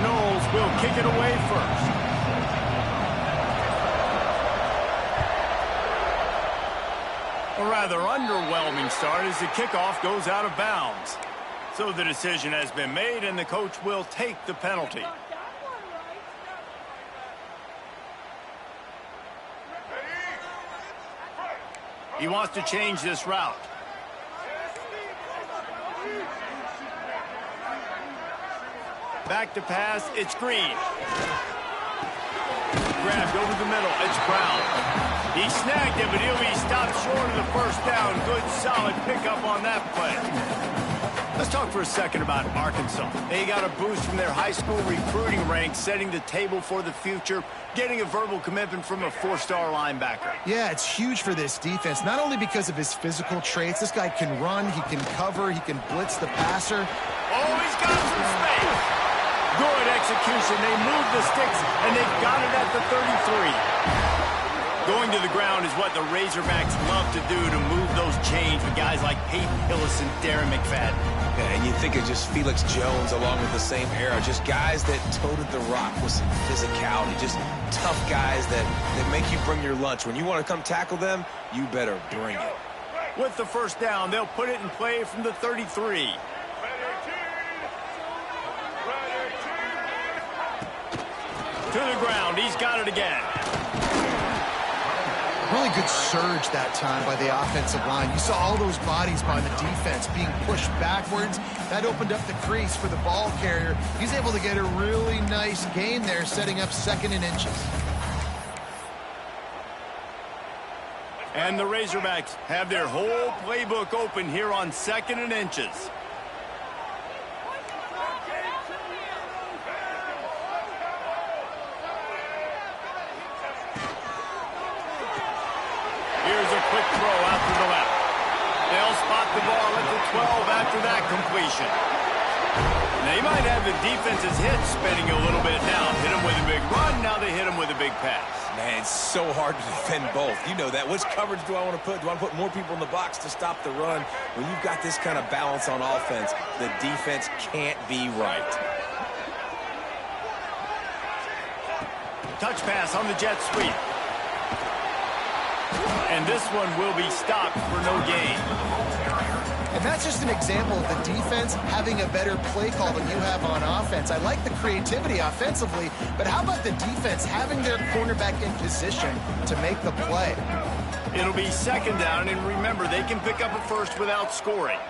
Seminoles will kick it away first. A rather underwhelming start as the kickoff goes out of bounds. So the decision has been made, and the coach will take the penalty. He wants to change this route. Back to pass, it's Green. Grabbed over the middle, it's Brown. He snagged it, but he'll be stopped short of the first down. Good, solid pickup on that play. Let's talk for a second about Arkansas. They got a boost from their high school recruiting ranks, setting the table for the future, getting a verbal commitment from a four-star linebacker. Yeah, it's huge for this defense, not only because of his physical traits. This guy can run, he can cover, he can blitz the passer. Oh, he's got some space. Good execution. They moved the sticks, and they've got it at the 33. Going to the ground is what the Razorbacks love to do, to move those chains with guys like Peyton Hillis and Darren McFadden. Yeah, and you think of just Felix Jones along with the same era, just guys that toted the rock with some physicality, just tough guys that make you bring your lunch. When you want to come tackle them, you better bring it. With the first down, they'll put it in play from the 33. To the ground, he's got it again. Really good surge that time by the offensive line. You saw all those bodies by the defense being pushed backwards. That opened up the crease for the ball carrier. He's able to get a really nice gain there, setting up 2nd and inches. And the Razorbacks have their whole playbook open here on 2nd and inches. Here's a quick throw out to the left. They'll spot the ball at the 12 after that completion. They might have the defense's head spinning a little bit now. Hit him with a big run, now they hit him with a big pass. Man, it's so hard to defend both. You know that. Which coverage do I want to put? Do I want to put more people in the box to stop the run? When you've got this kind of balance on offense, the defense can't be right. Touch pass on the jet sweep. And this one will be stopped for no gain. And that's just an example of the defense having a better play call than you have on offense. I like the creativity offensively, but how about the defense having their cornerback in position to make the play? It'll be 2nd down, and remember, they can pick up a first without scoring.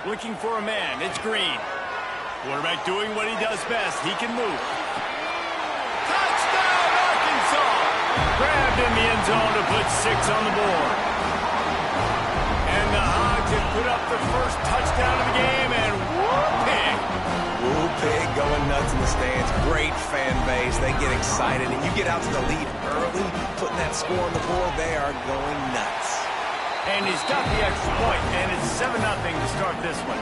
Looking for a man, it's Green. Quarterback doing what he does best. He can move. Touchdown, Arkansas! Grabbed in the end zone to put 6 on the board. And the Hogs have put up the first touchdown of the game, and whoop-pig. Whoop-pig going nuts in the stands. Great fan base. They get excited, and you get out to the lead early, putting that score on the board, they are going nuts. And he's got the extra point, and it's 7-0 to start this one.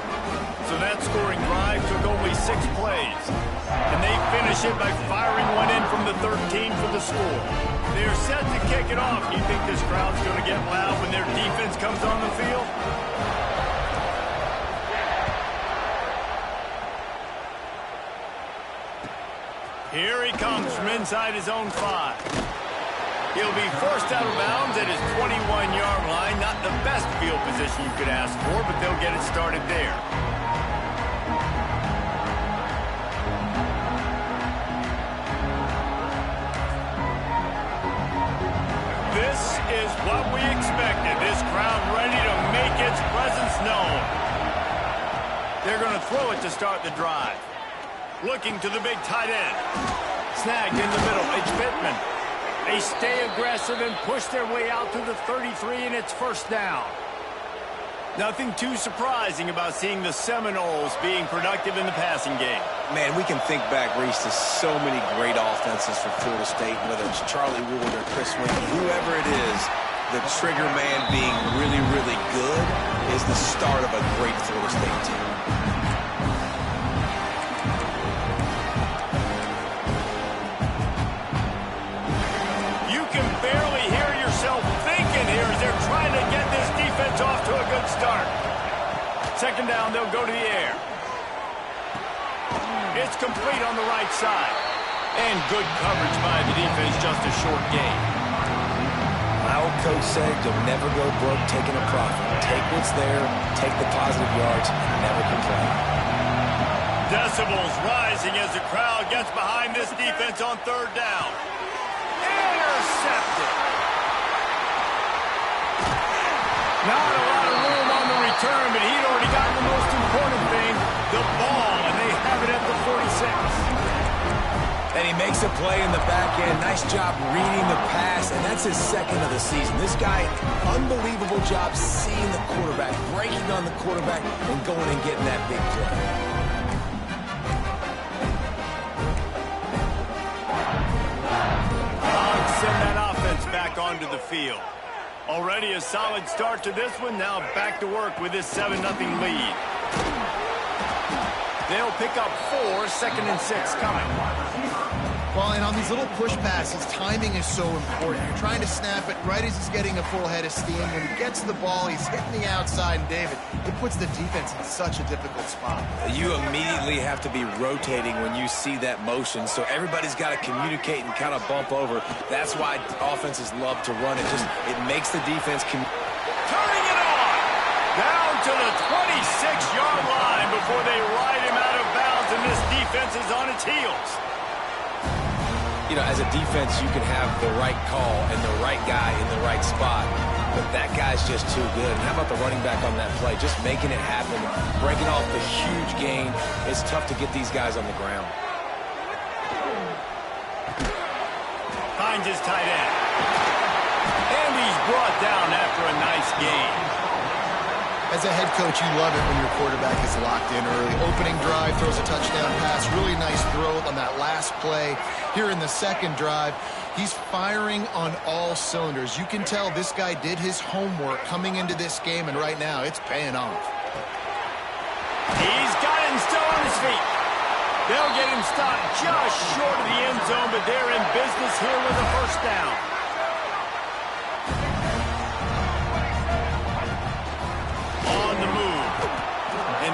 So that scoring drive took only 6 plays. And they finish it by firing one in from the 13 for the score. They're set to kick it off. You think this crowd's going to get loud when their defense comes on the field? Here he comes from inside his own 5. He'll be forced out of bounds at his 21-yard line. Not the best field position you could ask for, but they'll get it started there. This is what we expected. This crowd ready to make its presence known. They're going to throw it to start the drive. Looking to the big tight end. Snagged in the middle. It's Pittman. They stay aggressive and push their way out to the 33, and it's 1st down. Nothing too surprising about seeing the Seminoles being productive in the passing game. Man, we can think back, Reese, to so many great offenses for Florida State, whether it's Charlie Wood or Chris Winkie, whoever it is, the trigger man being really, really good is the start of a great Florida State team. They're trying to get this defense off to a good start. 2nd down, they'll go to the air. It's complete on the right side. And good coverage by the defense, just a short gain. My old coach said you'll never go broke taking a profit. Take what's there, take the positive yards, and never complain. Decibels rising as the crowd gets behind this defense on third down. Intercepted. Not a lot of room on the return, but he'd already gotten the most important thing, the ball, and they have it at the 46. And he makes a play in the back end. Nice job reading the pass, and that's his second of the season. This guy, unbelievable job seeing the quarterback, breaking on the quarterback, and going and getting that big play. Dogs send that offense back onto the field. Already a solid start to this one. Now back to work with this 7-0 lead. They'll pick up 4, 2nd and 6 coming. Well, and on these little push passes, timing is so important. You're trying to snap it right as he's getting a full head of steam. When he gets the ball, he's hitting the outside, and David, it puts the defense in such a difficult spot. You immediately have to be rotating when you see that motion, so everybody's got to communicate and kind of bump over. That's why offenses love to run it. It makes the defense turning it on! Down to the 26-yard line before they ride him out of bounds, and this defense is on its heels. You know, as a defense, you can have the right call and the right guy in the right spot, but that guy's just too good. And how about the running back on that play? Just making it happen, breaking off the huge gain. It's tough to get these guys on the ground. Finds his tight end. And he's brought down after a nice gain. As a head coach, you love it when your quarterback is locked in early. Opening drive, throws a touchdown pass. Really nice throw on that last play. Here in the second drive, he's firing on all cylinders. You can tell this guy did his homework coming into this game, and right now it's paying off. He's got him still on his feet. They'll get him stopped just short of the end zone, but they're in business here with a first down.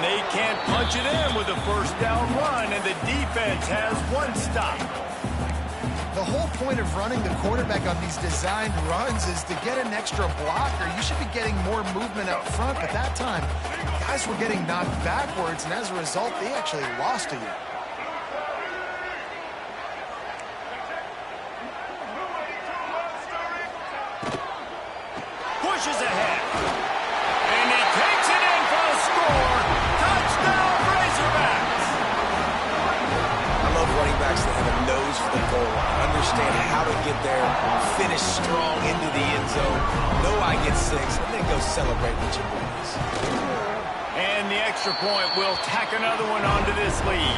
They can't punch it in with a first down run, and the defense has one stop. The whole point of running the quarterback on these designed runs is to get an extra blocker. You should be getting more movement up front, but that time, guys were getting knocked backwards, and as a result, they actually lost to you. Pushes ahead. And he takes it in for a score. Touchdown, Razorbacks! I love running backs that have a nose for the goal line. Understand how to get there, finish strong into the end zone, know I get 6, and then go celebrate with your boys. And the extra point will tack another one onto this lead.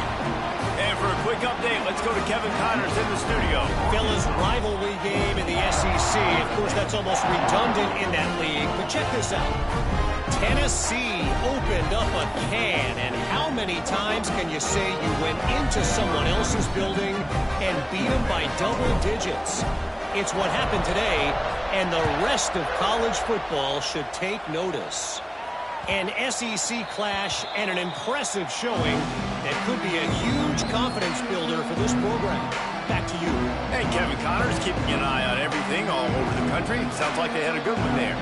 And for a quick update, let's go to Kevin Connors in the studio. Fellas, rivalry game in the SEC. Of course, that's almost redundant in that league. But check this out. Tennessee opened up a can, and how many times can you say you went into someone else's building and beat them by double digits? It's what happened today, and the rest of college football should take notice. An SEC clash and an impressive showing that could be a huge confidence builder for this program. Back to you. Hey, Kevin Connors, keeping an eye on everything all over the country. Sounds like they had a good one there.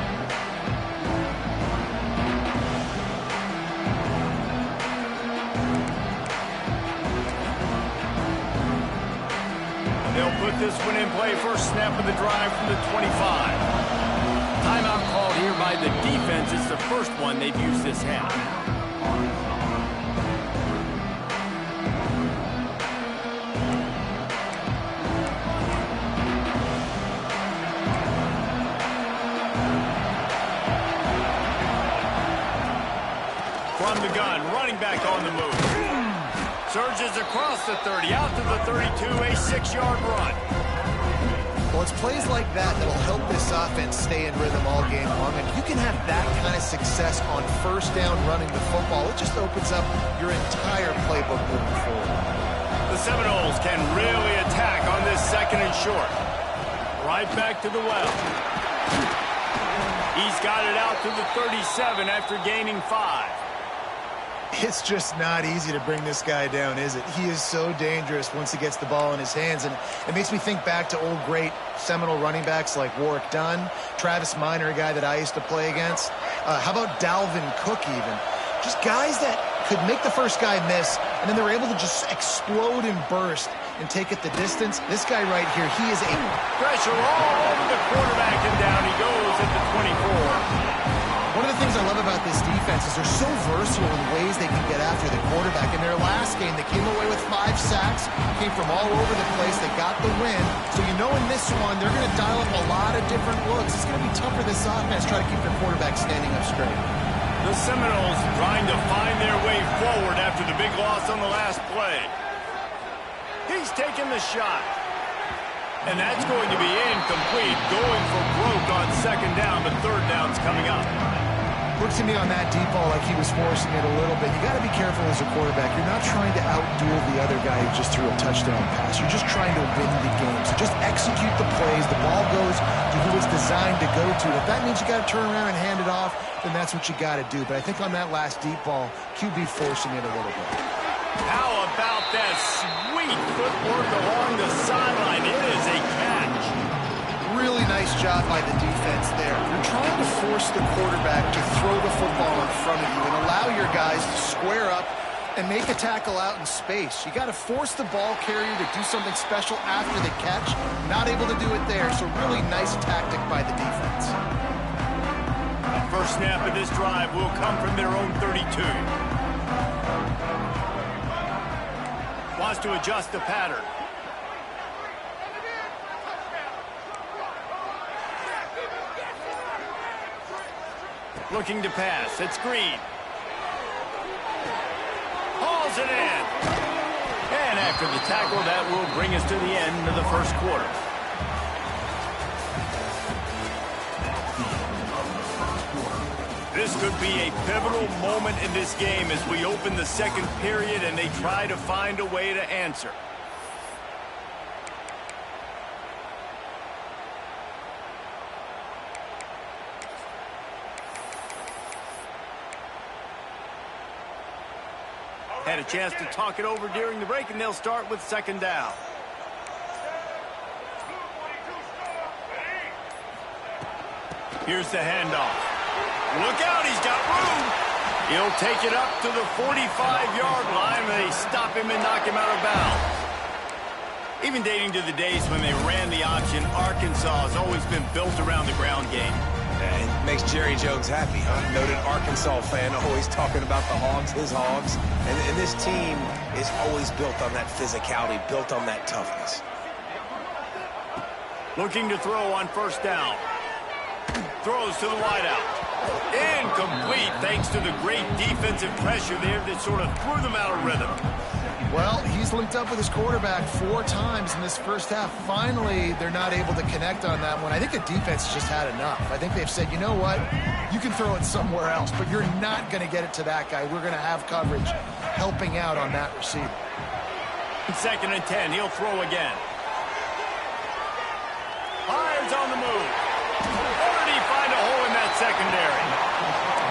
They'll put this one in play. First snap of the drive from the 25. Timeout called here by the defense. It's the first one they've used this half. From the gun, running back on the move. Surges across the 30, out to the 32, a 6-yard run. Well, it's plays like that that'll help this offense stay in rhythm all game long. And you can have that kind of success on first down running the football. It just opens up your entire playbook moving forward. The Seminoles can really attack on this 2nd and short. Right back to the well. He's got it out to the 37 after gaining 5. It's just not easy to bring this guy down, is it? He is so dangerous once he gets the ball in his hands, and it makes me think back to old great Seminole running backs like Warwick Dunn, Travis Minor, a guy that I used to play against. How about Dalvin Cook even? Just guys that could make the first guy miss, and then they were able to just explode and burst and take it the distance. This guy right here, he is a... Pressure all over the quarterback, and down he goes at the 24. One of the things I love about this defense is they're so versatile in ways they can get after the quarterback. In their last game, they came away with 5 sacks, came from all over the place. They got the win. So you know in this one, they're going to dial up a lot of different looks. It's going to be tough for this offense to try to keep their quarterback standing up straight. The Seminoles trying to find their way forward after the big loss on the last play. He's taking the shot. And that's going to be incomplete, going for broke on second down, but third down's coming up. Looks to me on that deep ball like he was forcing it a little bit. You got to be careful as a quarterback. You're not trying to outduel the other guy who just threw a touchdown pass. You're just trying to win the game. So just execute the plays. The ball goes to who it's designed to go to. If that means you got to turn around and hand it off, then that's what you got to do. But I think on that last deep ball, QB forcing it a little bit. How about that sweet footwork along the sideline? It is a catch. Really nice job by the defense there. You're trying to force the quarterback to throw the football in front of you and allow your guys to square up and make a tackle out in space. You got to force the ball carrier to do something special after the catch. Not able to do it there, so really nice tactic by the defense. The first snap of this drive will come from their own 32. Wants to adjust the pattern. Looking to pass. It's Green. Hauls it in. And after the tackle, that will bring us to the end of the first quarter. This could be a pivotal moment in this game as we open the second period and they try to find a way to answer. Had a chance to talk it over during the break, and they'll start with second down. Here's the handoff. Look out, he's got room. He'll take it up to the 45-yard line. They stop him and knock him out of bounds. Even dating to the days when they ran the option, Arkansas has always been built around the ground game. It makes Jerry Jones happy, huh? Noted Arkansas fan, always talking about the Hogs, his Hogs. And this team is always built on that physicality, built on that toughness. Looking to throw on first down. Throws to the wideout. Incomplete thanks to the great defensive pressure there that sort of threw them out of rhythm. Well, he's linked up with his quarterback 4 times in this first half. Finally, they're not able to connect on that one. I think the defense just had enough. I think they've said, you know what? You can throw it somewhere else, but you're not going to get it to that guy. We're going to have coverage helping out on that receiver. Second and 10, he'll throw again. Fires on the move. Or did he find a hole in that secondary?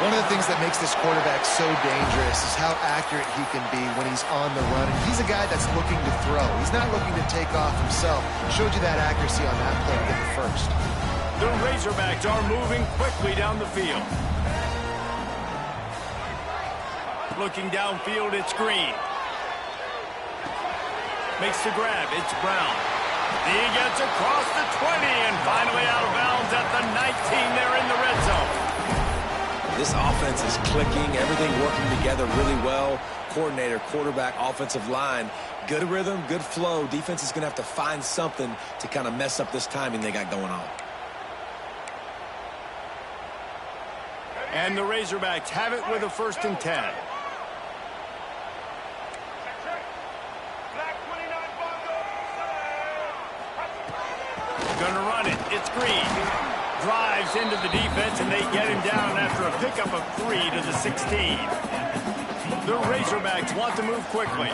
One of the things that makes this quarterback so dangerous is how accurate he can be when he's on the run. And he's a guy that's looking to throw. He's not looking to take off himself. Showed you that accuracy on that play to get the first. The Razorbacks are moving quickly down the field. Looking downfield, it's Green. Makes the grab, it's Brown. He gets across the 20 and finally out of bounds at the 19. They're in the red zone. This offense is clicking, everything working together really well. Coordinator, quarterback, offensive line, good rhythm, good flow. Defense is going to have to find something to kind of mess up this timing they got going on. And the Razorbacks have it with a first and 10. Gonna run it. It's Green. Drives into the defense, and they get him down after a pickup of 3 to the 16. The Razorbacks want to move quickly.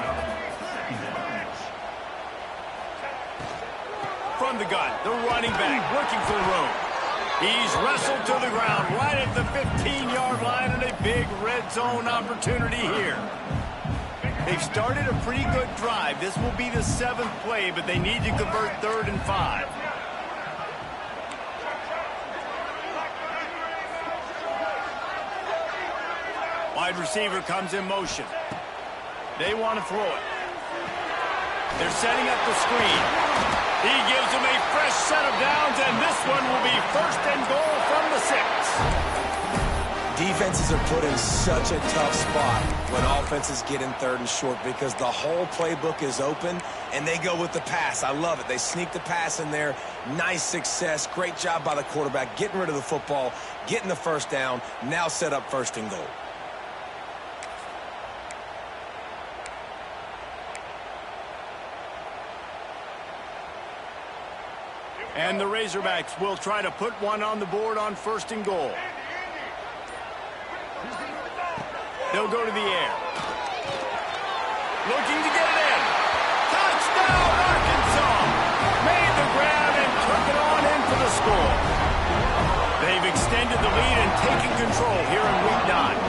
From the gun, the running back looking for room. He's wrestled to the ground right at the 15-yard line, and a big red zone opportunity here. They've started a pretty good drive. This will be the 7th play, but they need to convert 3rd and 5. Wide receiver comes in motion. They want to throw it. They're setting up the screen. He gives them a fresh set of downs, and this one will be 1st and goal from the 6. Defenses are put in such a tough spot when offenses get in 3rd and short because the whole playbook is open, and they go with the pass. I love it. They sneak the pass in there. Nice success. Great job by the quarterback getting rid of the football, getting the 1st down, now set up 1st and goal. And the Razorbacks will try to put one on the board on 1st and goal. They'll go to the air. Looking to get it in. Touchdown, Arkansas! Made the grab and took it on in for the score. They've extended the lead and taken control here in Week 9.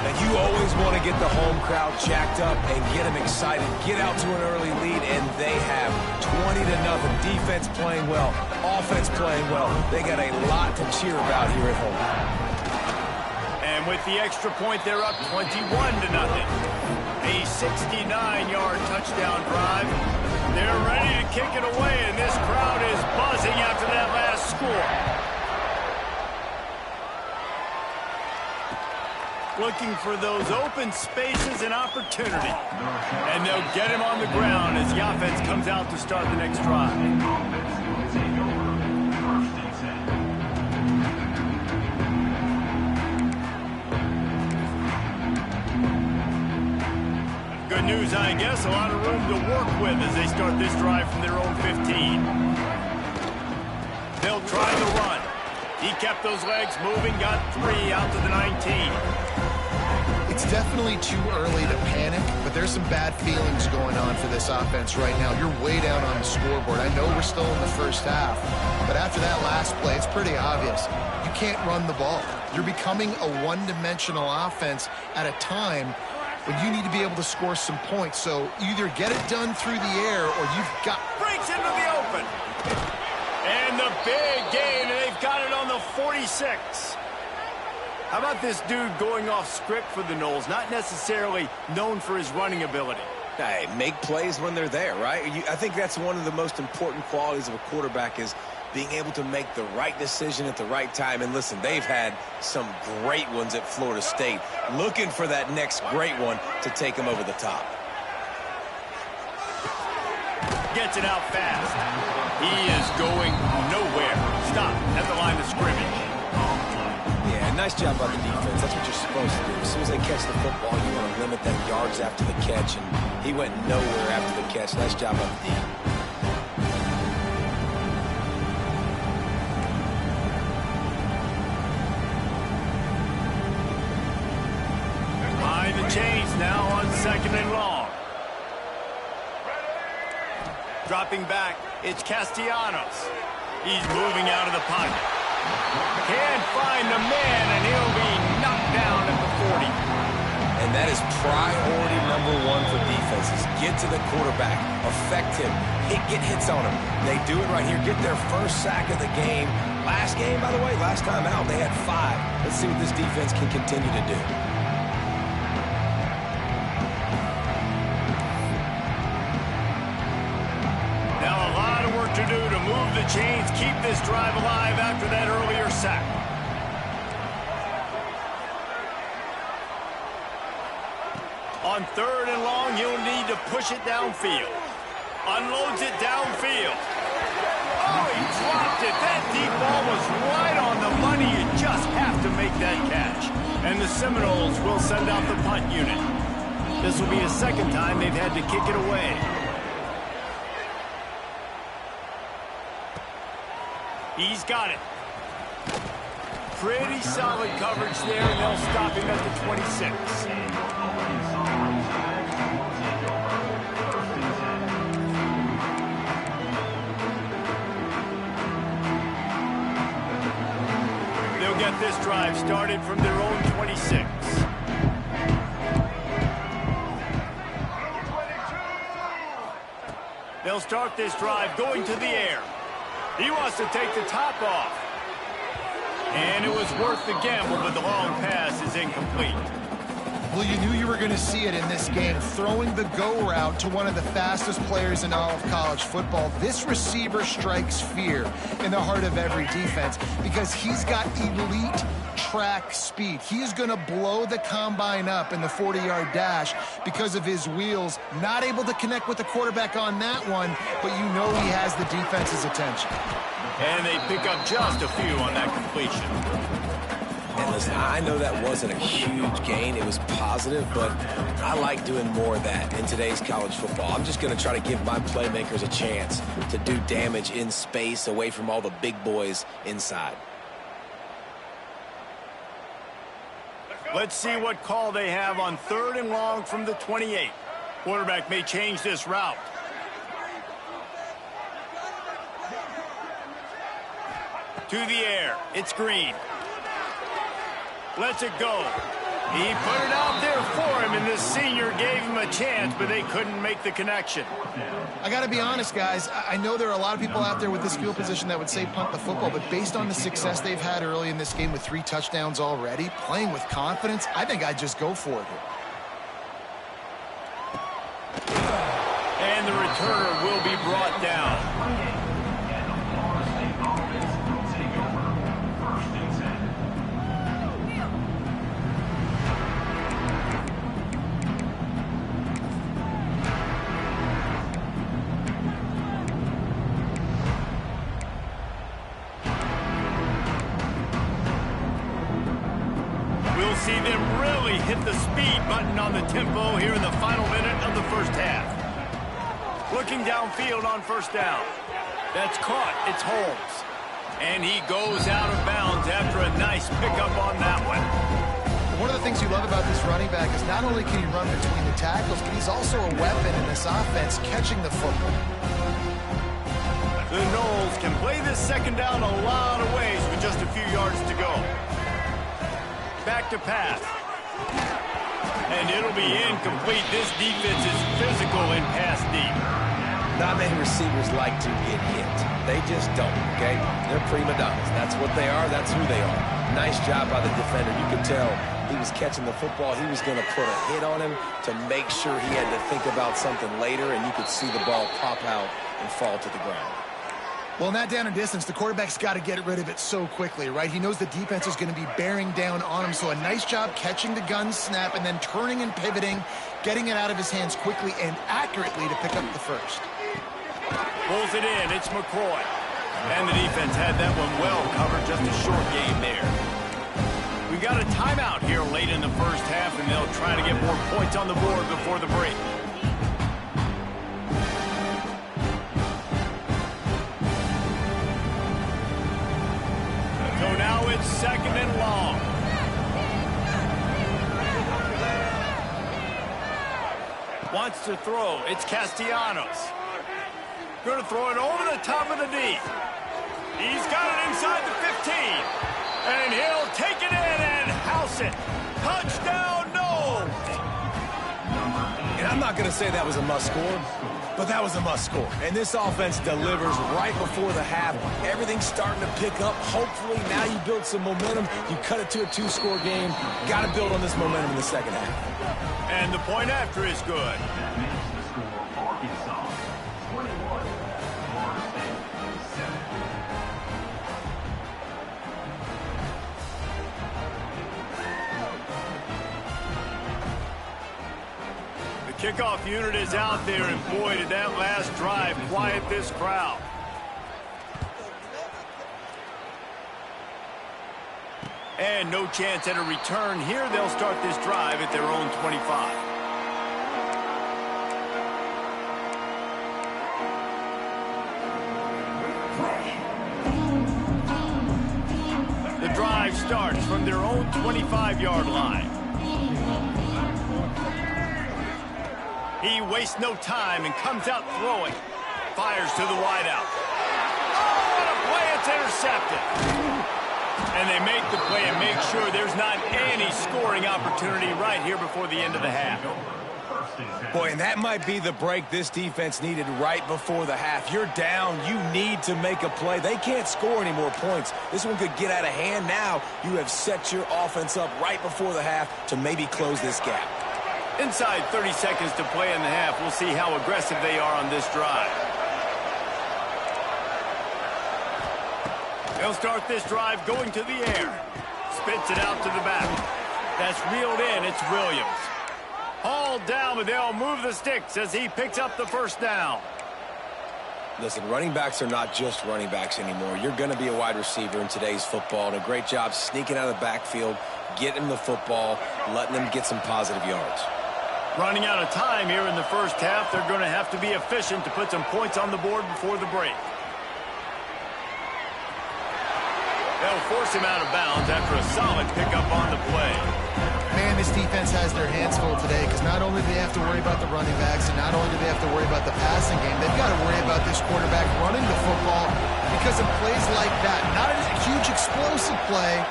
Now, you always want to get the home crowd jacked up and get them excited. Get out to an early lead, and they have 20-0. Defense playing well, offense playing well. They got a lot to cheer about here at home. And with the extra point, they're up 21-0. A 69-yard touchdown drive. They're ready to kick it away, and this crowd is buzzing after that last score. Looking for those open spaces and opportunity. And they'll get him on the ground as the offense comes out to start the next drive. Good news, I guess. A lot of room to work with as they start this drive from their own 15. They'll try the run. He kept those legs moving, got 3 out to the 19. It's definitely too early to panic, but there's some bad feelings going on for this offense right now. You're way down on the scoreboard. I know we're still in the 1st half, but after that last play, it's pretty obvious. You can't run the ball. You're becoming a one-dimensional offense at a time when you need to be able to score some points. So either get it done through the air or you've got... Breaks into the open. And the big gain, and they've got it on the 46. How about this dude going off script for the Noles? Not necessarily known for his running ability. Hey, make plays when they're there, right? I think that's one of the most important qualities of a quarterback is being able to make the right decision at the right time. And listen, they've had some great ones at Florida State. Looking for that next great one to take them over the top. Gets it out fast. He is going nowhere. Stop at the line of scrimmage. Yeah, nice job by the defense. That's what you're supposed to do. As soon as they catch the football, you want to limit that yards after the catch, and he went nowhere after the catch. Nice job by the D. Behind the chains now on 2nd and long. Dropping back, it's Castellanos. He's moving out of the pocket. Can't find the man, and he'll be knocked down at the 40. And that is priority #1 for defenses. Get to the quarterback, affect him, get hits on him. They do it right here, get their 1st sack of the game. Last game, by the way, last time out, they had 5. Let's see what this defense can continue to do. To do to move the chains, keep this drive alive after that earlier sack. On 3rd and long, you'll need to push it downfield. Unloads it downfield. Oh, he dropped it. That deep ball was right on the money. You just have to make that catch. And the Seminoles will send out the punt unit. This will be the 2nd time they've had to kick it away. He's got it. Pretty solid coverage there, and they'll stop him at the 26. get this drive started from their own 26. They'll start this drive going to the air. He wants to take the top off. And it was worth the gamble, but the long pass is incomplete. Well, you knew you were going to see it in this game. Throwing the go route to one of the fastest players in all of college football. This receiver strikes fear in the heart of every defense because he's got elite track speed. He's going to blow the combine up in the 40-yard dash because of his wheels. Not able to connect with the quarterback on that one, but you know he has the defense's attention. And they pick up just a few on that completion. And listen, I know that wasn't a huge gain. It was positive, but I like doing more of that in today's college football. I'm just going to try to give my playmakers a chance to do damage in space away from all the big boys inside. Let's see what call they have on 3rd and long from the 28. Quarterback may change this route. To the air. It's Green. Lets it go. He put it out there for him, and the senior gave him a chance, but they couldn't make the connection. I got to be honest, guys. I know there are a lot of people out there with this field position that would say punt the football, but based on the success they've had early in this game with 3 touchdowns already, playing with confidence, I think I'd just go for it here. And the returner will be brought down. See them really hit the speed button on the tempo here in the final minute of the first half. Looking downfield on 1st down. That's caught. It's Holmes. And he goes out of bounds after a nice pickup on that one. One of the things you love about this running back is not only can he run between the tackles, but he's also a weapon in this offense catching the football. The Noles can play this 2nd down a lot of ways with just a few yards to go. Back to pass. And it'll be incomplete. This defense is physical in pass deep. Not many receivers like to get hit. They just don't, okay? They're prima donnas. That's what they are. That's who they are. Nice job by the defender. You could tell he was catching the football. He was going to put a hit on him to make sure he had to think about something later, and you could see the ball pop out and fall to the ground. Well, in that down and distance, the quarterback's got to get rid of it so quickly, right? He knows the defense is going to be bearing down on him, so a nice job catching the gun snap and then turning and pivoting, getting it out of his hands quickly and accurately to pick up the first. Pulls it in. It's McCoy. And the defense had that one well covered. Just a short game there. We got a timeout here late in the first half, and they'll try to get more points on the board before the break. So now it's 2nd and long. Wants to throw. It's Castellanos. Going to throw it over the top of the D. He's got it inside the 15. And he'll take it in and house it. Touchdown, Noles! And I'm not going to say that was a must-score, but that was a must-score. And this offense delivers right before the half. Everything's starting to pick up. Hopefully, now you build some momentum. You cut it to a 2-score game. Got to build on this momentum in the 2nd half. And the point after is good. Kickoff unit is out there, and boy, did that last drive quiet this crowd. And no chance at a return here. They'll start this drive at their own 25. The drive starts from their own 25-yard line. He wastes no time and comes out throwing. Fires to the wideout. Oh, what a play. It's intercepted. And they make the play and make sure there's not any scoring opportunity right here before the end of the half. Boy, and that might be the break this defense needed right before the half. You're down. You need to make a play. They can't score any more points. This one could get out of hand now. You have set your offense up right before the half to maybe close this gap. Inside 30 seconds to play in the half. We'll see how aggressive they are on this drive. They'll start this drive going to the air. Spits it out to the back. That's reeled in. It's Williams. Hauled down, but they'll move the sticks as he picks up the first down. Listen, running backs are not just running backs anymore. You're going to be a wide receiver in today's football, and a great job sneaking out of the backfield, getting the football, letting them get some positive yards. Running out of time here in the first half. They're going to have to be efficient to put some points on the board before the break. They'll force him out of bounds after a solid pickup on the play. Man, this defense has their hands full today because not only do they have to worry about the running backs and not only do they have to worry about the passing game, they've got to worry about this quarterback running the football because of plays like that. Not a huge explosive play,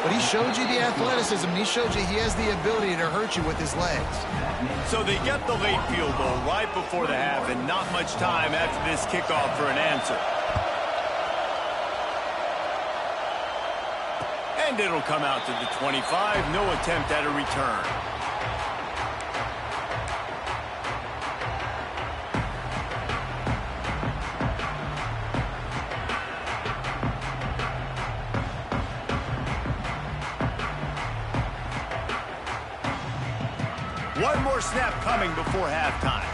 but he showed you the athleticism. He showed you he has the ability to hurt you with his legs. So they get the late field goal right before the half and not much time after this kickoff for an answer. And it'll come out to the 25. No attempt at a return. One more snap coming before halftime.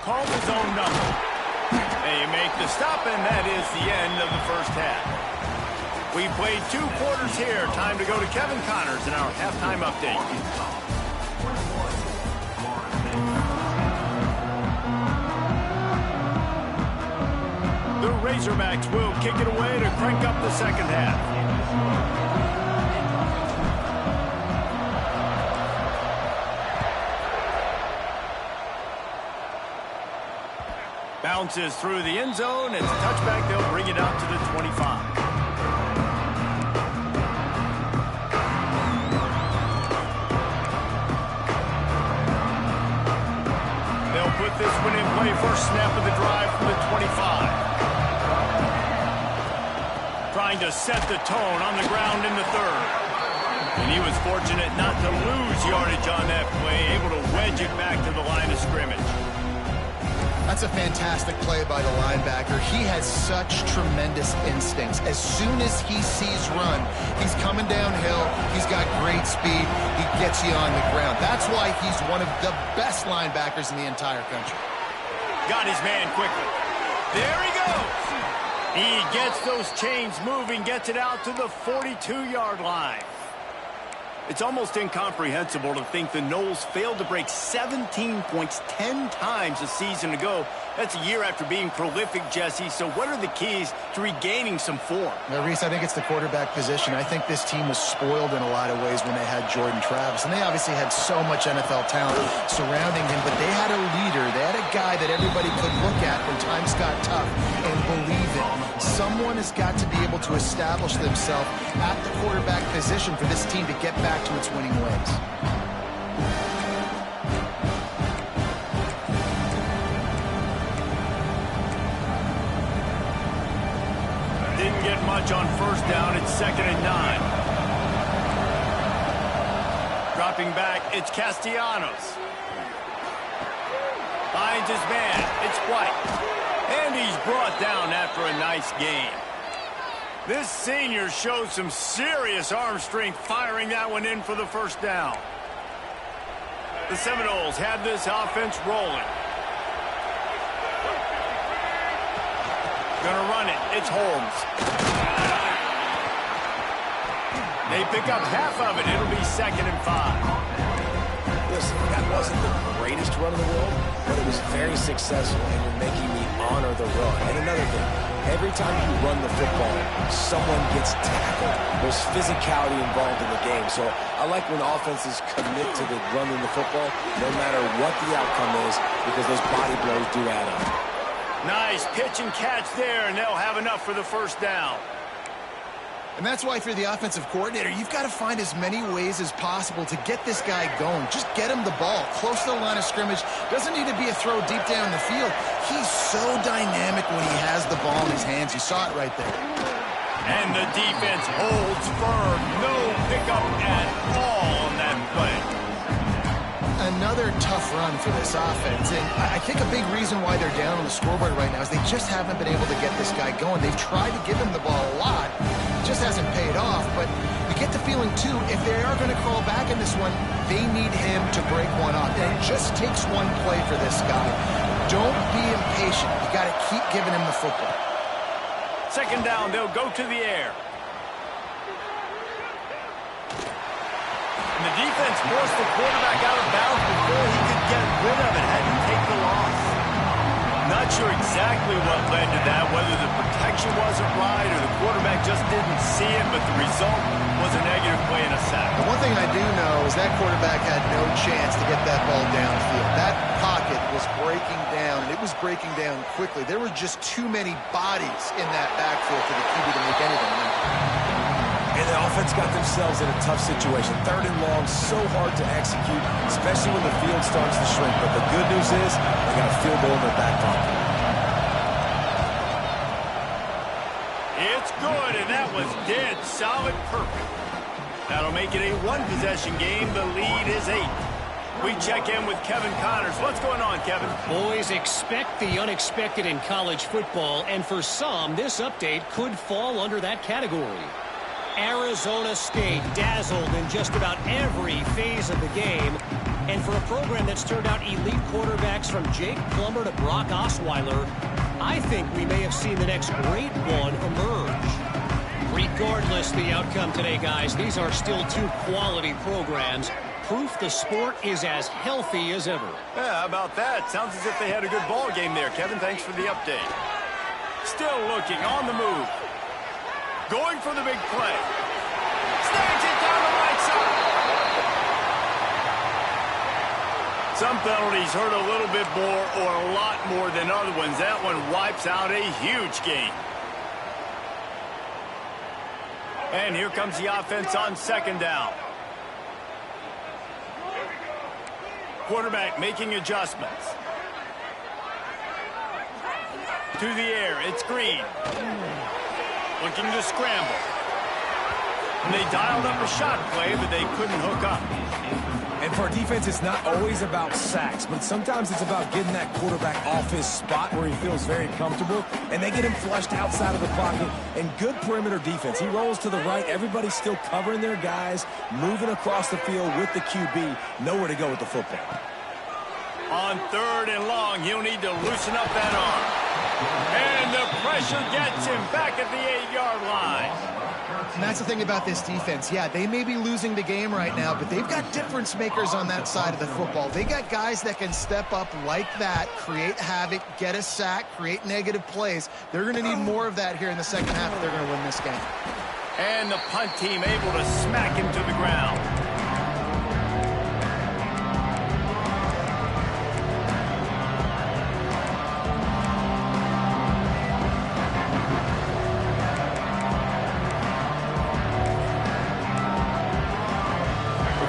Call his own number. They make the stop, and that is the end of the first half. We played 2 quarters here. Time to go to Kevin Connors in our halftime update. The Razorbacks will kick it away to crank up the second half. Bounces through the end zone. It's a touchback. They'll bring it out to the 25. They'll put this one in play. First snap of the drive from the 25. Trying to set the tone on the ground in the third. And he was fortunate not to lose yardage on that play, able to wedge it back to the line of scrimmage. That's a fantastic play by the linebacker. He has such tremendous instincts. As soon as he sees run, he's coming downhill. He's got great speed. He gets you on the ground. That's why he's one of the best linebackers in the entire country. Got his man quickly. There he goes. He gets those chains moving, gets it out to the 42-yard line. It's almost incomprehensible to think the Noles failed to break 17 points 10 times a season ago. That's a year after being prolific, Jesse. So what are the keys to regaining some form? Now, Reese, I think it's the quarterback position. I think this team was spoiled in a lot of ways when they had Jordan Travis. And they obviously had so much NFL talent surrounding him. But they had a leader. They had a guy that everybody could look at when times got tough and believe in. Someone has got to be able to establish themselves at the quarterback position for this team to get back to its winning ways. Didn't get much on first down. It's 2nd and 9. Dropping back, it's Castellanos. Finds his man. It's White. And he's brought down after a nice game. This senior showed some serious arm strength firing that one in for the first down. The Seminoles had this offense rolling. Gonna run it. It's Holmes. They pick up half of it. It'll be 2nd and 5. Listen, that wasn't the greatest run in the world, but it was very successful, and you're making me honor the run. And another thing, every time you run the football, someone gets tackled. There's physicality involved in the game. So I like when offenses commit to the running the football, no matter what the outcome is, because those body blows do add up. Nice pitch and catch there, and they'll have enough for the first down. And that's why if you're the offensive coordinator, you've got to find as many ways as possible to get this guy going. Just get him the ball close to the line of scrimmage. Doesn't need to be a throw deep down the field. He's so dynamic when he has the ball in his hands. You saw it right there. And the defense holds firm. No pickup at all on that play. Another tough run for this offense, and I think a big reason why they're down on the scoreboard right now is they just haven't been able to get this guy going. They've tried to give him the ball a lot. It just hasn't paid off, but you get the feeling, too, if they are going to crawl back in this one, they need him to break one off. And it just takes one play for this guy. Don't be impatient. You got to keep giving him the football. Second down, they'll go to the air. And the defense forced the quarterback out of bounds before he could get rid of it. Had to take the loss. Not sure exactly what led to that, whether the protection wasn't right or the quarterback just didn't see it, but the result was a negative play and a sack. The one thing I do know is that quarterback had no chance to get that ball downfield. That pocket was breaking down, and it was breaking down quickly. There were just too many bodies in that backfield for the QB to make anything happen. And the offense got themselves in a tough situation. Third and long, so hard to execute, especially when the field starts to shrink. But the good news is they got a field goal in their back pocket. It's good, and that was dead solid perfect. That'll make it a one-possession game. The lead is 8. We check in with Kevin Connors. What's going on, Kevin? Boys, expect the unexpected in college football, and for some, this update could fall under that category. Arizona State dazzled in just about every phase of the game. And for a program that's turned out elite quarterbacks from Jake Plummer to Brock Osweiler, I think we may have seen the next great one emerge. Regardless the outcome today, guys, these are still two quality programs. Proof the sport is as healthy as ever. Yeah, how about that? Sounds as if they had a good ball game there, Kevin. Thanks for the update. Still looking on the move. Going for the big play. Snags it down the right side. Some penalties hurt a little bit more or a lot more than other ones. That one wipes out a huge game. And here comes the offense on second down. Quarterback making adjustments. To the air, it's Green. Looking to scramble. And they dialed up a shot play, but they couldn't hook up. And for a defense, it's not always about sacks, but sometimes it's about getting that quarterback off his spot where he feels very comfortable, and they get him flushed outside of the pocket. And good perimeter defense. He rolls to the right. Everybody's still covering their guys, moving across the field with the QB. Nowhere to go with the football. On third and long, he'll need to loosen up that arm. And the pressure gets him back at the 8-yard line. And that's the thing about this defense. Yeah, they may be losing the game right now, but they've got difference makers on that side of the football. They got guys that can step up like that, create havoc, get a sack, create negative plays. They're going to need more of that here in the second half if they're going to win this game. And the punt team able to smack him to the ground.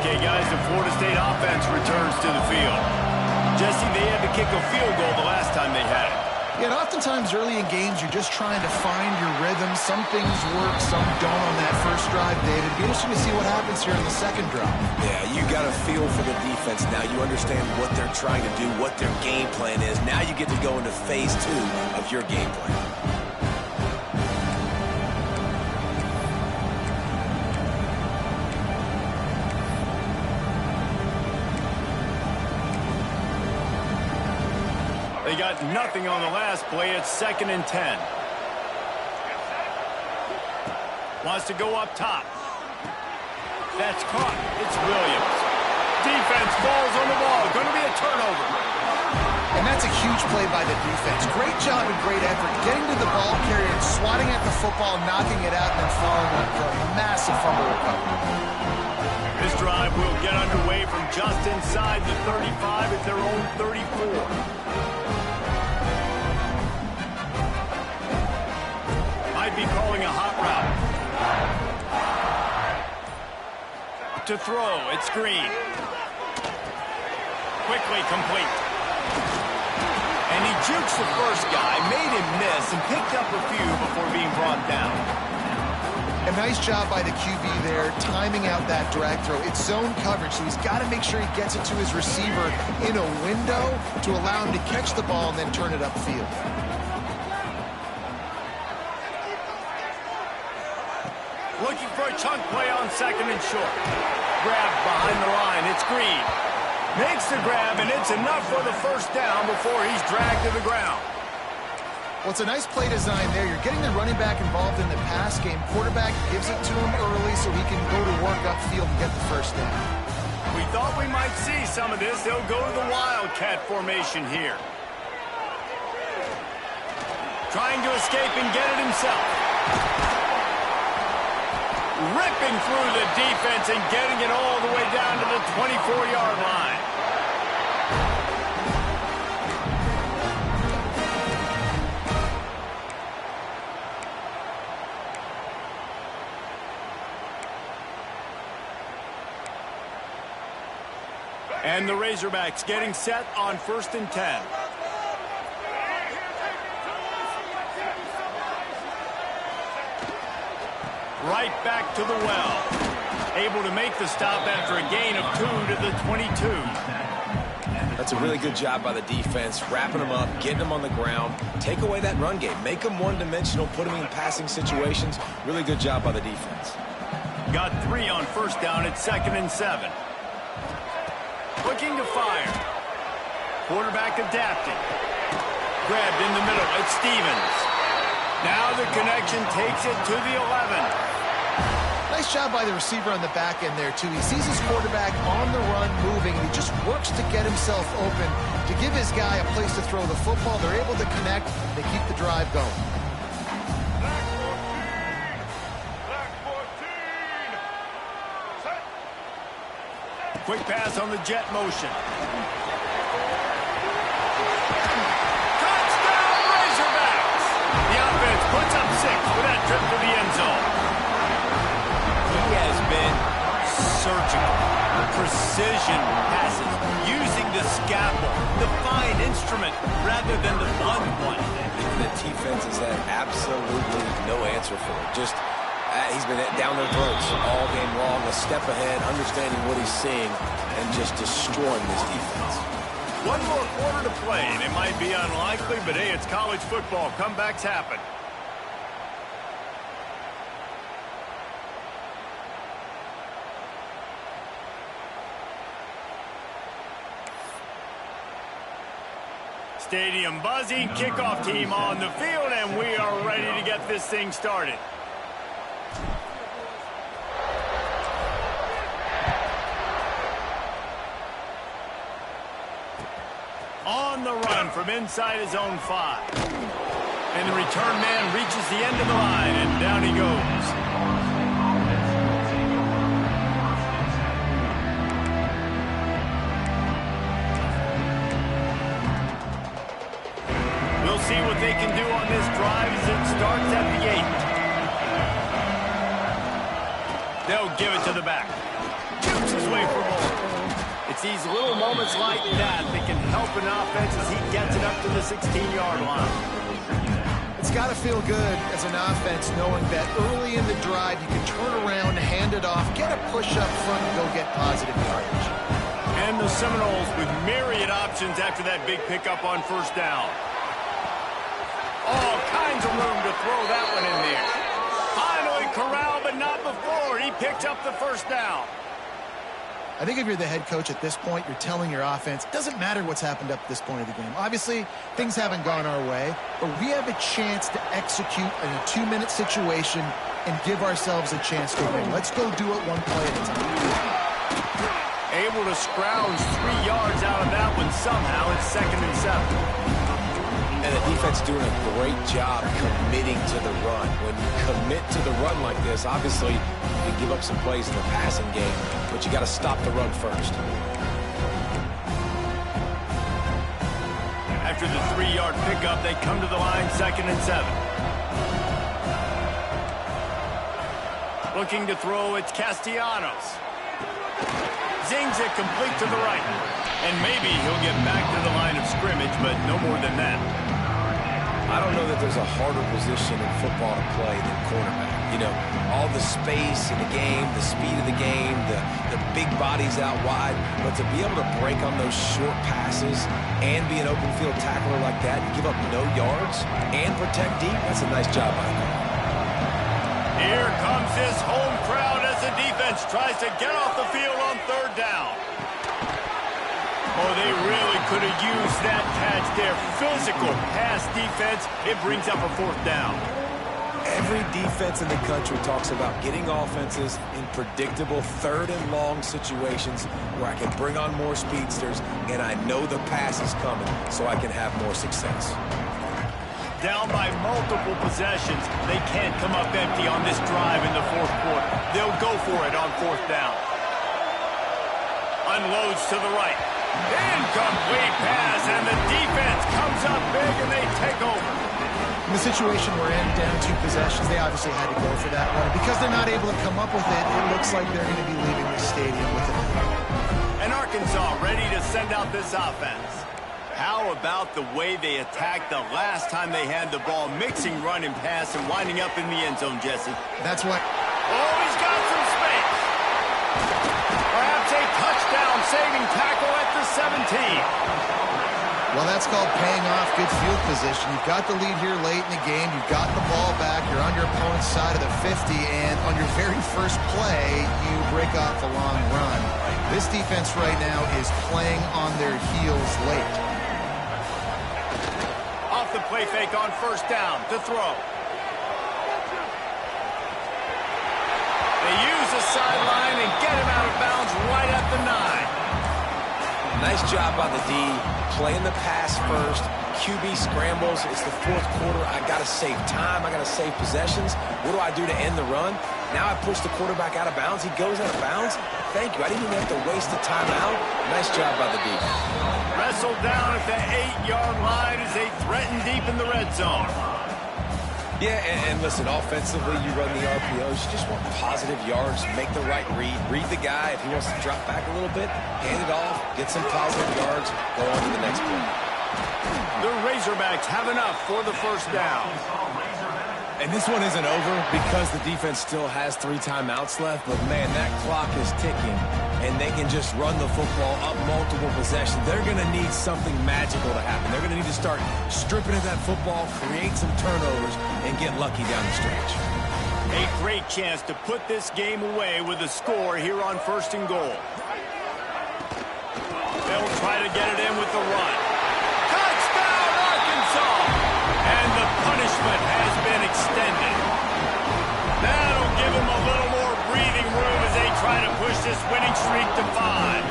Okay, guys, the Florida State offense returns to the field. Jesse, they had to kick a field goal the last time they had it. Yeah, and oftentimes early in games, you're just trying to find your rhythm. Some things work, some don't on that first drive, David. It'd be interesting to see what happens here on the second drive. Yeah, you got a feel for the defense now. You understand what they're trying to do, what their game plan is. Now you get to go into phase 2 of your game plan. They got nothing on the last play. It's 2nd and 10. Wants to go up top. That's caught. It's Williams. Defense falls on the ball. Going to be a turnover. And that's a huge play by the defense. Great job and great effort getting to the ball carrier and swatting at the football, knocking it out, and then following up for a massive drive will get underway from just inside the 35 at their own 34. Might be calling a hot route. To throw, it's Green. Quickly complete. And he jukes the first guy, made him miss, and picked up a few before being brought down. A nice job by the QB there, timing out that drag throw. It's zone coverage, so he's got to make sure he gets it to his receiver in a window to allow him to catch the ball and then turn it upfield. Looking for a chunk play on second and short. Grab behind the line, it's Green. Makes the grab, and it's enough for the first down before he's dragged to the ground. Well, it's a nice play design there. You're getting the running back involved in the pass game. Quarterback gives it to him early so he can go to work upfield and get the first down. We thought we might see some of this. They'll go to the Wildcat formation here. Trying to escape and get it himself. Ripping through the defense and getting it all the way down to the 24-yard line. And the Razorbacks getting set on 1st and 10. Right back to the well. Able to make the stop after a gain of 2 to the 22. That's a really good job by the defense, wrapping them up, getting them on the ground. Take away that run game. Make them one-dimensional, put them in passing situations. Really good job by the defense. Got 3 on first down at 2nd and 7. Looking to fire. Quarterback adapting. Grabbed in the middle. It's Stevens. Now the connection takes it to the 11. Nice job by the receiver on the back end there, too. He sees his quarterback on the run moving, and he just works to get himself open to give his guy a place to throw the football. They're able to connect. They keep the drive going. Quick pass on the jet motion. Touchdown, Razorbacks! The offense puts up 6 for that trip to the end zone. He has been surgical. Precision passes, using the scalpel, the fine instrument, rather than the blunt one. The defense has had absolutely no answer for it. Just he's been down their throats all game long, a step ahead, understanding what he's seeing, and just destroying this defense. One more quarter to play, and it might be unlikely, but hey, it's college football. Comebacks happen. Stadium buzzing, kickoff team on the field, and we are ready to get this thing started. On the run from inside his own 5. And the return man reaches the end of the line, and down he goes. We'll see what they can do on this drive as it starts at the 8. They'll give it to the back. Shoots his way for more. It's these little moments like that that can help an offense as he gets it up to the 16-yard line. It's got to feel good as an offense knowing that early in the drive you can turn around, hand it off, get a push up front, and go get positive yardage. And the Seminoles with myriad options after that big pickup on first down. All kinds of room to throw that one in there. Finally corralled, but not before. He picked up the first down. I think if you're the head coach at this point, you're telling your offense, it doesn't matter what's happened up to this point of the game. Obviously, things haven't gone our way, but we have a chance to execute in a 2-minute situation and give ourselves a chance to win. Let's go do it one play at a time. Able to scrounge 3 yards out of that one somehow. It's 2nd and 7. And the defense doing a great job committing to the run. When you commit to the run like this, obviously you can give up some plays in the passing game, but you got to stop the run first. After the 3-yard pickup, they come to the line, 2nd and 7. Looking to throw, it's Castellanos. Zings it complete to the right. And maybe he'll get back to the line of scrimmage, but no more than that. I don't know that there's a harder position in football to play than quarterback. You know, all the space in the game, the speed of the game, the big bodies out wide. But to be able to break on those short passes and be an open field tackler like that and give up no yards and protect deep, that's a nice job by the guy. Here comes this home crowd as the defense tries to get off the field on 3rd down. Oh, they really could have used that catch there. Physical pass defense. It brings up a 4th down. Every defense in the country talks about getting offenses in predictable 3rd and long situations where I can bring on more speedsters and I know the pass is coming so I can have more success. Down by multiple possessions. They can't come up empty on this drive in the 4th quarter. They'll go for it on 4th down. Unloads to the right. Incomplete pass, and the defense comes up big, and they take over. In the situation we're in, down 2 possessions, they obviously had to go for that one. Because they're not able to come up with it, it looks like they're going to be leaving the stadium with it. And Arkansas ready to send out this offense. How about the way they attacked the last time they had the ball, mixing run and pass and winding up in the end zone, Jesse? That's what... Oh, he's got some space. Perhaps a touchdown-saving tackle at the 17. Well, that's called paying off good field position. You've got the lead here late in the game. You've got the ball back. You're on your opponent's side of the 50, and on your very first play, you break off a long run. This defense right now is playing on their heels late. Off the play fake on 1st down to throw. They use the sideline and get him out of bounds right at the 9. Nice job by the D, playing the pass first. QB scrambles. It's the 4th quarter. I got to save time. I got to save possessions. What do I do to end the run? Now I push the quarterback out of bounds. He goes out of bounds. Thank you. I didn't even have to waste the timeout. Nice job by the D. Wrestled down at the 8-yard line as they threaten deep in the red zone. Yeah, and listen, offensively, you run the RPOs. You just want positive yards, make the right read. Read the guy. If he wants to drop back a little bit, hand it off, get some positive yards, go on to the next play. The Razorbacks have enough for the 1st down. And this one isn't over because the defense still has 3 timeouts left. But, man, that clock is ticking, and they can just run the football up multiple possessions. They're going to need something magical to happen. They're going to need to start stripping at that football, create some turnovers, and get lucky down the stretch. A great chance to put this game away with a score here on 1st and goal. They'll try to get it in with the run. Touchdown, Arkansas! And the punishment has been extended. That'll give them a little more breathing room as they try to push this winning streak to 5.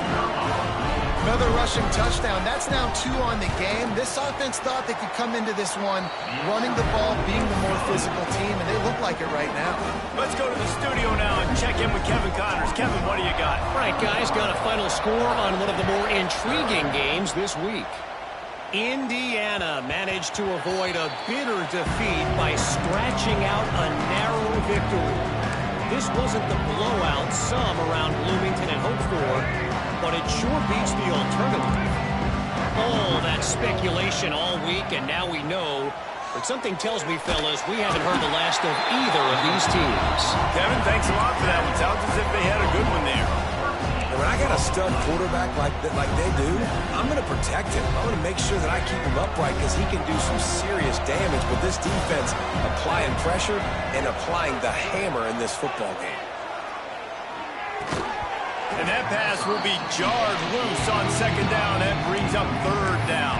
Another rushing touchdown. That's now 2 on the game. This offense thought they could come into this one running the ball, being the more physical team, and they look like it right now. Let's go to the studio now and check in with Kevin Connors. Kevin, what do you got? All right, guys, got a final score on one of the more intriguing games this week. Indiana managed to avoid a bitter defeat by scratching out a narrow victory. This wasn't the blowout some around Bloomington had hoped for, but it sure beats the alternative. All that speculation all week, and now we know. But something tells me, fellas, we haven't heard the last of either of these teams. Kevin, thanks a lot for that one. Sounds as if they had a good one there. And when I got a stud quarterback like they do, I'm going to protect him. I'm going to make sure that I keep him upright because he can do some serious damage. But this defense applying pressure and applying the hammer in this football game. And that pass will be jarred loose on 2nd down. That brings up 3rd down.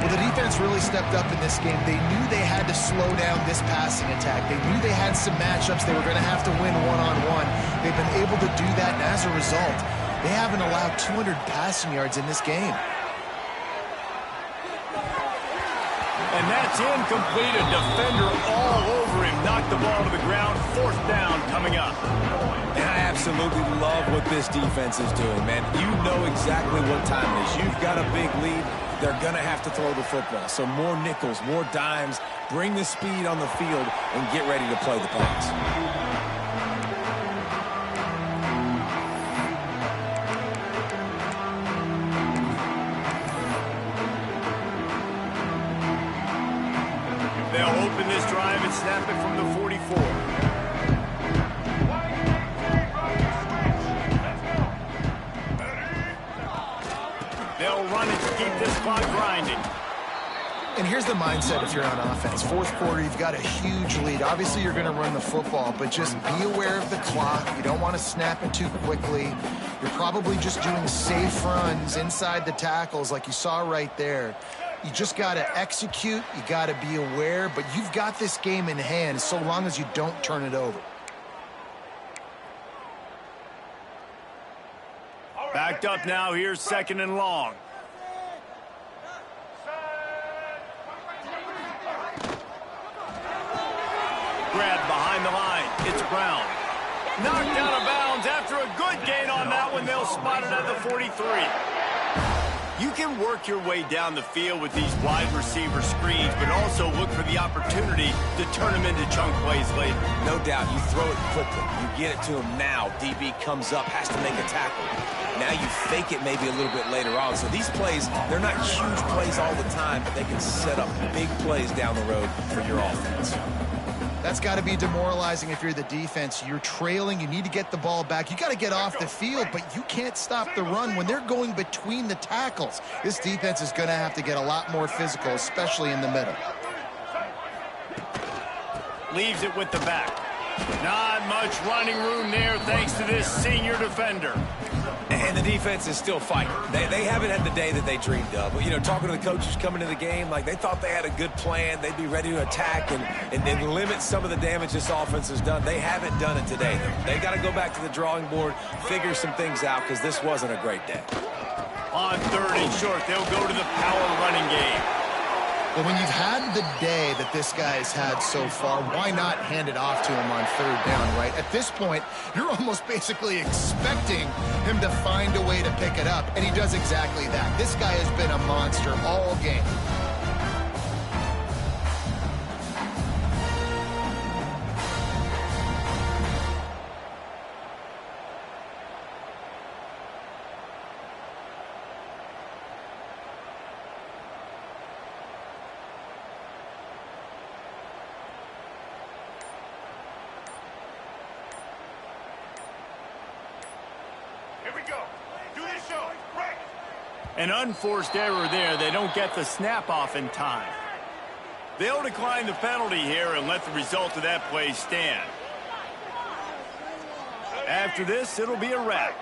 Well, the defense really stepped up in this game. They knew they had to slow down this passing attack. They knew they had some matchups they were going to have to win one-on-one. They've been able to do that, and as a result, they haven't allowed 200 passing yards in this game. And that's incomplete. A defender all over him. Knocked the ball to the ground. 4th down coming up. And I absolutely love what this defense is doing, man. You know exactly what time it is. You've got a big lead. They're going to have to throw the football. So more nickels, more dimes. Bring the speed on the field and get ready to play the pass. They'll open this drive and snap it from the 44. They'll run it to keep this clock grinding. And here's the mindset if you're on offense. 4th quarter, you've got a huge lead. Obviously, you're going to run the football, but just be aware of the clock. You don't want to snap it too quickly. You're probably just doing safe runs inside the tackles like you saw right there. You just got to execute. You got to be aware, but you've got this game in hand so long as you don't turn it over. Backed up now. Here's 2nd and long. Grabbed behind the line. It's Brown. Knocked out of bounds after a good gain on that one. They'll spot it at the 43. You can work your way down the field with these wide receiver screens, but also look for the opportunity to turn them into chunk plays later. No doubt, you throw it quickly. You get it to him now. DB comes up, has to make a tackle. Now you fake it maybe a little bit later on. So these plays, they're not huge plays all the time, but they can set up big plays down the road for your offense. That's got to be demoralizing if you're the defense. You're trailing. You need to get the ball back. You got to get off the field, but you can't stop the run when they're going between the tackles. This defense is going to have to get a lot more physical, especially in the middle. Leaves it with the back. Not much running room there thanks to this senior defender. And the defense is still fighting. They haven't had the day that they dreamed of. But, you know, talking to the coaches coming into the game, like they thought they had a good plan. They'd be ready to attack and limit some of the damage this offense has done. They haven't done it today, though. They got to go back to the drawing board, figure some things out, because this wasn't a great day. On 3rd and short, they'll go to the power running game. Well, when you've had the day that this guy's had so far, why not hand it off to him on 3rd down, right? At this point, you're almost basically expecting him to find a way to pick it up, and he does exactly that. This guy has been a monster all game. An unforced error there. They don't get the snap off in time. They'll decline the penalty here and let the result of that play stand. After this, it'll be a wrap.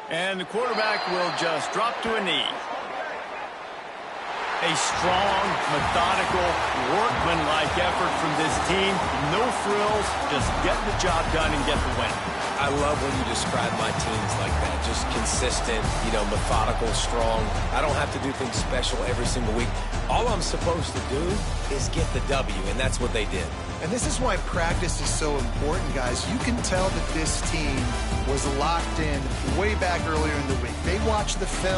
And the quarterback will just drop to a knee. A strong, methodical, workmanlike effort from this team. No frills, just get the job done and get the win. I love when you describe my teams like that. Just consistent, you know, methodical, strong. I don't have to do things special every single week. All I'm supposed to do is get the W, and that's what they did. And this is why practice is so important, guys. You can tell that this team was locked in way back earlier in the week. They watched the film.